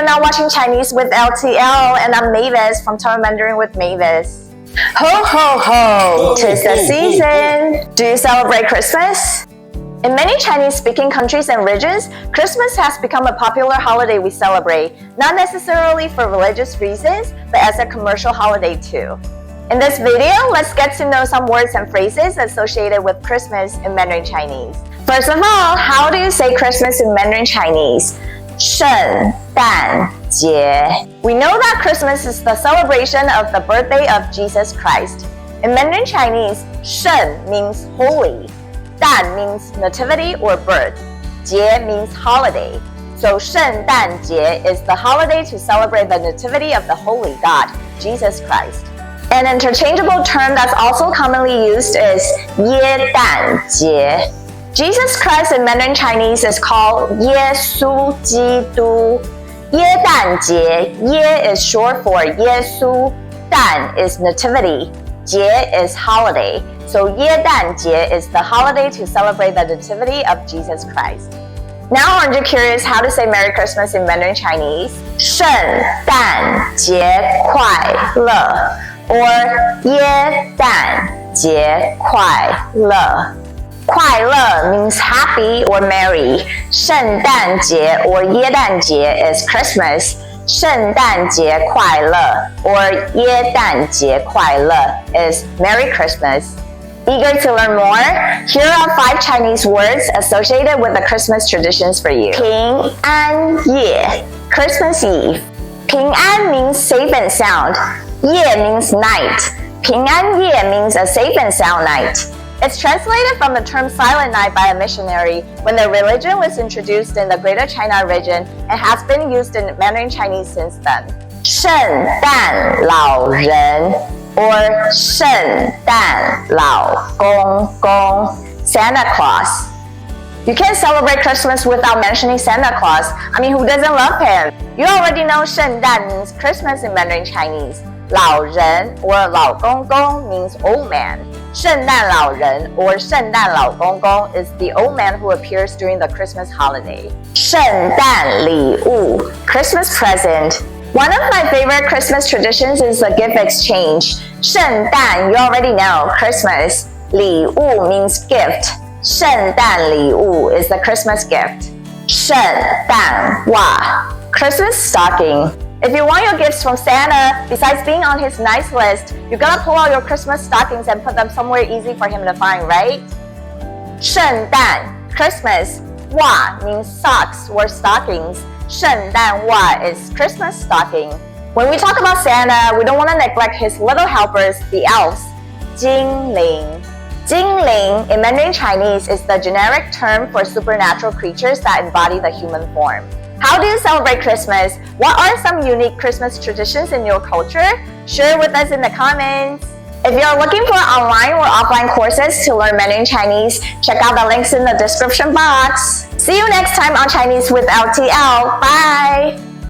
you're now watching Chinese with LTL, and I'm Mavis from Mandarin with Mavis. Ho ho ho! 'Tis the season! Do you celebrate Christmas? In many Chinese-speaking countries and regions, Christmas has become a popular holiday we celebrate, not necessarily for religious reasons, but as a commercial holiday too. In this video, let's get to know some words and phrases associated with Christmas in Mandarin Chinese. First of all, how do you say Christmas in Mandarin Chinese? 圣诞节. We know that Christmas is the celebration of the birthday of Jesus Christ. In Mandarin Chinese, 圣 means holy, 诞 means nativity or birth, 节 means holiday. So 圣诞节 is the holiday to celebrate the nativity of the holy God, Jesus Christ. An interchangeable term that's also commonly used is 耶诞节. Jesus Christ in Mandarin Chinese is called 耶稣基督. 耶诞节, 耶 is short for 耶稣, 诞 is nativity, 节 is holiday. So 耶诞节 is the holiday to celebrate the nativity of Jesus Christ. Now aren't you curious how to say Merry Christmas in Mandarin Chinese? 圣诞节快乐 or 耶诞节快乐. 快乐 means happy or merry. 圣诞节 or 耶诞节 is Christmas. 圣诞节快乐 or 耶诞节快乐 is Merry Christmas. Eager to learn more? Here are 5 Chinese words associated with the Christmas traditions for you. 平安夜, Christmas Eve. 平安 means safe and sound. 夜 means night. 平安夜 means a safe and sound night. It's translated from the term silent night by a missionary when the religion was introduced in the Greater China region and has been used in Mandarin Chinese since then. 圣诞老人 or 圣诞老公公, Santa Claus. You can't celebrate Christmas without mentioning Santa Claus. I mean, who doesn't love him? You already know 圣诞 means Christmas in Mandarin Chinese. 老人 or 老公公 means old man. 圣诞老人 or 圣诞老公公 is the old man who appears during the Christmas holiday. 圣诞礼物, Christmas present. One of my favorite Christmas traditions is the gift exchange. 圣诞, you already know, Christmas. 礼物 means gift. 圣诞礼物 is the Christmas gift. 圣诞袜, Christmas stocking. If you want your gifts from Santa, besides being on his nice list, you're gonna pull out your Christmas stockings and put them somewhere easy for him to find, right? 圣诞, Christmas. 袜 means socks or stockings. 圣诞袜 is Christmas stocking. When we talk about Santa, we don't want to neglect his little helpers, the elves. 精灵. 精灵 in Mandarin Chinese is the generic term for supernatural creatures that embody the human form. How do you celebrate Christmas? What are some unique Christmas traditions in your culture? Share with us in the comments. If you're looking for online or offline courses to learn Mandarin Chinese, check out the links in the description box. See you next time on Chinese with LTL. Bye!